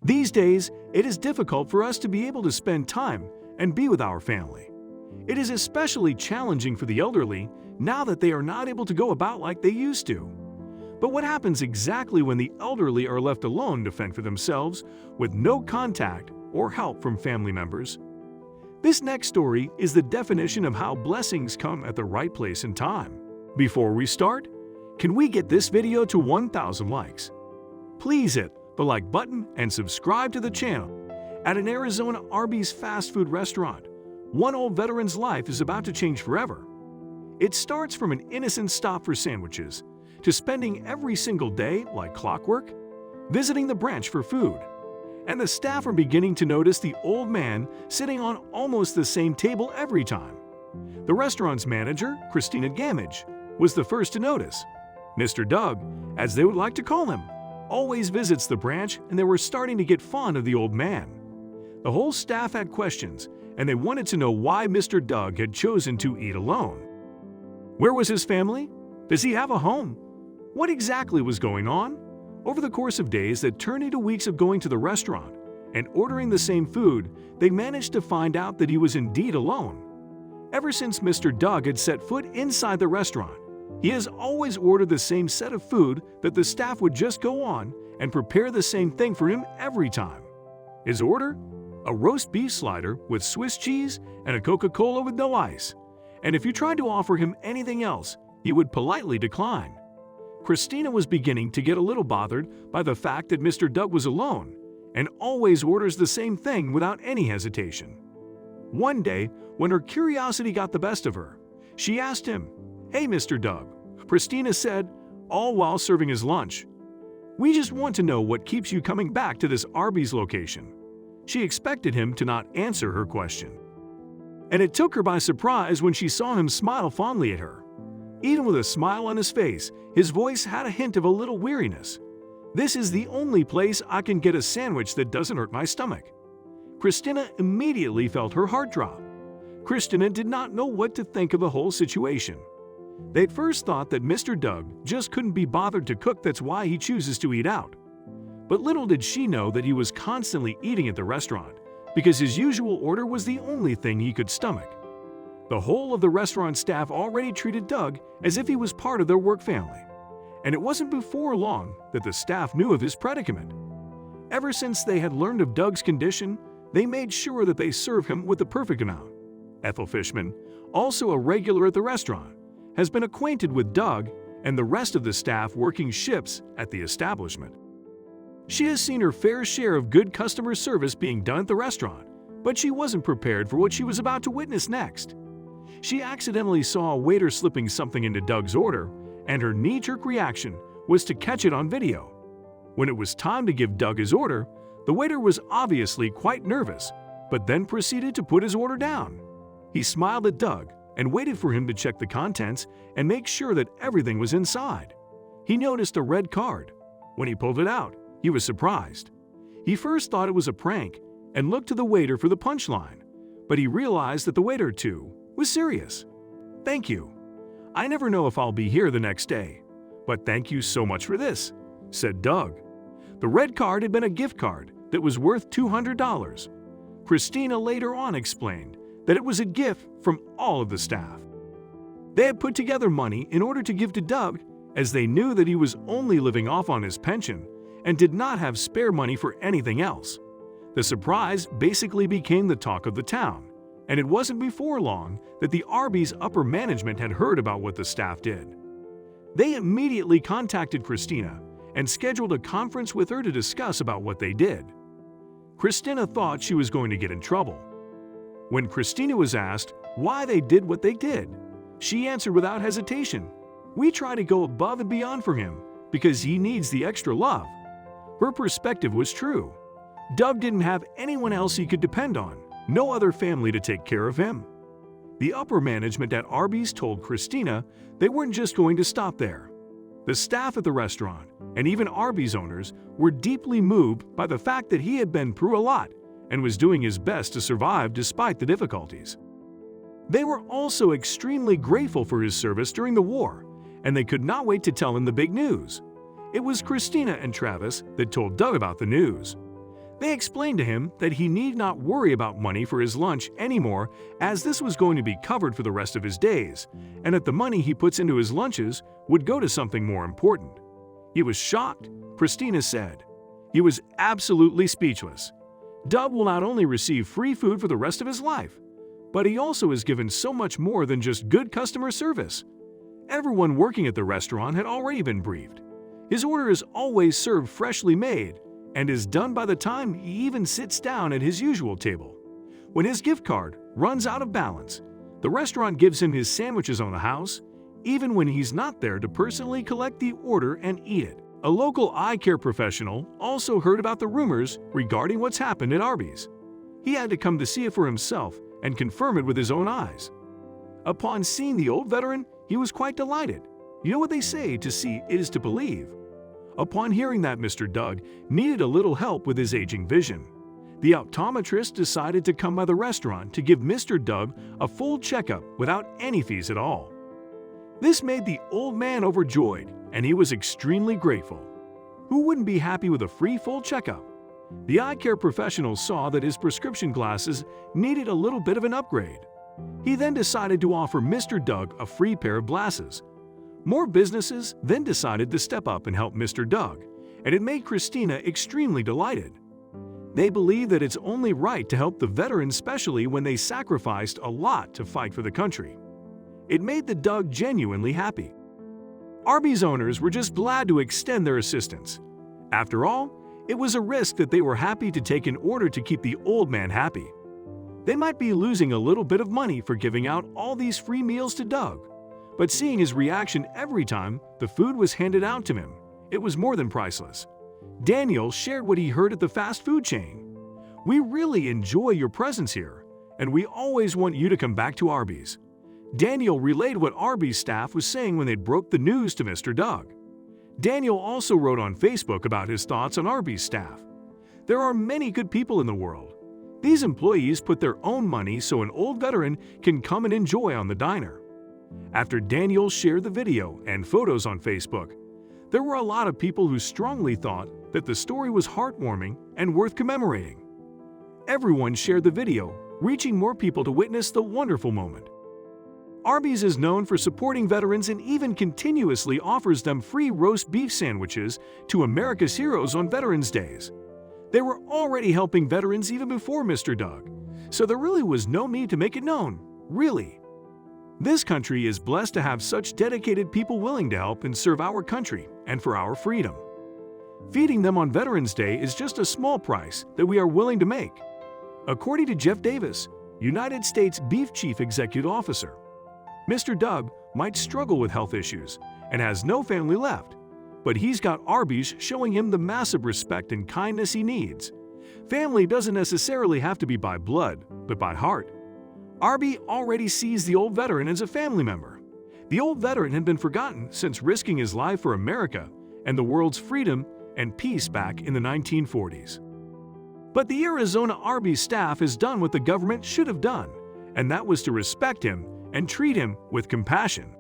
These days, it is difficult for us to be able to spend time and be with our family. It is especially challenging for the elderly now that they are not able to go about like they used to. But what happens exactly when the elderly are left alone to fend for themselves with no contact or help from family members? This next story is the definition of how blessings come at the right place and time. Before we start, can we get this video to 1,000 likes? Please hit the like button and subscribe to the channel. At an Arizona Arby's fast food restaurant, one old veteran's life is about to change forever. It starts from an innocent stop for sandwiches to spending every single day like clockwork, visiting the branch for food. And the staff are beginning to notice the old man sitting on almost the same table every time. The restaurant's manager, Christina Gamage, was the first to notice. Mr. Doug, as they would like to call him, always visits the branch, and they were starting to get fond of the old man. The whole staff had questions, and they wanted to know why Mr. Doug had chosen to eat alone. Where was his family? Does he have a home? What exactly was going on? Over the course of days that turned into weeks of going to the restaurant and ordering the same food, they managed to find out that he was indeed alone. Ever since Mr. Doug had set foot inside the restaurant, he has always ordered the same set of food that the staff would just go on and prepare the same thing for him every time. His order? A roast beef slider with Swiss cheese and a Coca-Cola with no ice. And if you tried to offer him anything else, he would politely decline. Christina was beginning to get a little bothered by the fact that Mr. Doug was alone and always orders the same thing without any hesitation. One day, when her curiosity got the best of her, she asked him, "Hey, Mr. Doug," Christina said, all while serving his lunch. "We just want to know what keeps you coming back to this Arby's location." She expected him to not answer her question. And it took her by surprise when she saw him smile fondly at her. Even with a smile on his face, his voice had a hint of a little weariness. "This is the only place I can get a sandwich that doesn't hurt my stomach." Christina immediately felt her heart drop. Christina did not know what to think of the whole situation. They'd first thought that Mr. Doug just couldn't be bothered to cook, that's why he chooses to eat out. But little did she know that he was constantly eating at the restaurant because his usual order was the only thing he could stomach. The whole of the restaurant staff already treated Doug as if he was part of their work family. And it wasn't before long that the staff knew of his predicament. Ever since they had learned of Doug's condition, they made sure that they serve him with the perfect amount. Ethel Fishman, also a regular at the restaurant, has been acquainted with Doug and the rest of the staff working shifts at the establishment. She has seen her fair share of good customer service being done at the restaurant, but she wasn't prepared for what she was about to witness next. She accidentally saw a waiter slipping something into Doug's order, and her knee-jerk reaction was to catch it on video. When it was time to give Doug his order, the waiter was obviously quite nervous, but then proceeded to put his order down. He smiled at Doug and waited for him to check the contents and make sure that everything was inside. He noticed a red card. When he pulled it out, he was surprised. He first thought it was a prank and looked to the waiter for the punchline, but he realized that the waiter, too, was serious. "Thank you. I never know if I'll be here the next day, but thank you so much for this," said Doug. The red card had been a gift card that was worth $200. Christina later on explained that it was a gift from all of the staff. They had put together money in order to give to Doug, as they knew that he was only living off on his pension and did not have spare money for anything else. The surprise basically became the talk of the town, and it wasn't before long that the Arby's upper management had heard about what the staff did. They immediately contacted Christina and scheduled a conference with her to discuss about what they did. Christina thought she was going to get in trouble. When Christina was asked why they did what they did, she answered without hesitation, "We try to go above and beyond for him because he needs the extra love." Her perspective was true. Doug didn't have anyone else he could depend on, no other family to take care of him. The upper management at Arby's told Christina they weren't just going to stop there. The staff at the restaurant, and even Arby's owners, were deeply moved by the fact that he had been through a lot and was doing his best to survive despite the difficulties. They were also extremely grateful for his service during the war, and they could not wait to tell him the big news. It was Christina and Travis that told Doug about the news. They explained to him that he need not worry about money for his lunch anymore, as this was going to be covered for the rest of his days, and that the money he puts into his lunches would go to something more important. He was shocked, Christina said. He was absolutely speechless. Doug will not only receive free food for the rest of his life, but he also is given so much more than just good customer service. Everyone working at the restaurant had already been briefed. His order is always served freshly made and is done by the time he even sits down at his usual table. When his gift card runs out of balance, the restaurant gives him his sandwiches on the house, even when he's not there to personally collect the order and eat it. A local eye care professional also heard about the rumors regarding what's happened at Arby's. He had to come to see it for himself and confirm it with his own eyes. Upon seeing the old veteran, he was quite delighted. You know what they say, to see is to believe. Upon hearing that Mr. Doug needed a little help with his aging vision, the optometrist decided to come by the restaurant to give Mr. Doug a full checkup without any fees at all. This made the old man overjoyed, and he was extremely grateful. Who wouldn't be happy with a free full checkup? The eye care professional saw that his prescription glasses needed a little bit of an upgrade. He then decided to offer Mr. Doug a free pair of glasses. More businesses then decided to step up and help Mr. Doug, and it made Christina extremely delighted. They believe that it's only right to help the veterans, especially when they sacrificed a lot to fight for the country. It made the Doug genuinely happy. Arby's owners were just glad to extend their assistance. After all, it was a risk that they were happy to take in order to keep the old man happy. They might be losing a little bit of money for giving out all these free meals to Doug, but seeing his reaction every time the food was handed out to him, it was more than priceless. Daniel shared what he heard at the fast food chain. "We really enjoy your presence here, and we always want you to come back to Arby's." Daniel relayed what Arby's staff was saying when they broke the news to Mr. Doug. Daniel also wrote on Facebook about his thoughts on Arby's staff. "There are many good people in the world. These employees put their own money so an old veteran can come and enjoy on the diner." After Daniel shared the video and photos on Facebook, there were a lot of people who strongly thought that the story was heartwarming and worth commemorating. Everyone shared the video, reaching more people to witness the wonderful moment. Arby's is known for supporting veterans and even continuously offers them free roast beef sandwiches to America's heroes on Veterans Days. They were already helping veterans even before Mr. Doug, so there really was no need to make it known, really. This country is blessed to have such dedicated people willing to help and serve our country and for our freedom. Feeding them on Veterans Day is just a small price that we are willing to make. According to Jeff Davis, United States Beef Chief Executive Officer, Mr. Doug might struggle with health issues and has no family left, but he's got Arby's showing him the massive respect and kindness he needs. Family doesn't necessarily have to be by blood, but by heart. Arby already sees the old veteran as a family member. The old veteran had been forgotten since risking his life for America and the world's freedom and peace back in the 1940s. But the Arizona Arby's staff has done what the government should have done, and that was to respect him and treat him with compassion.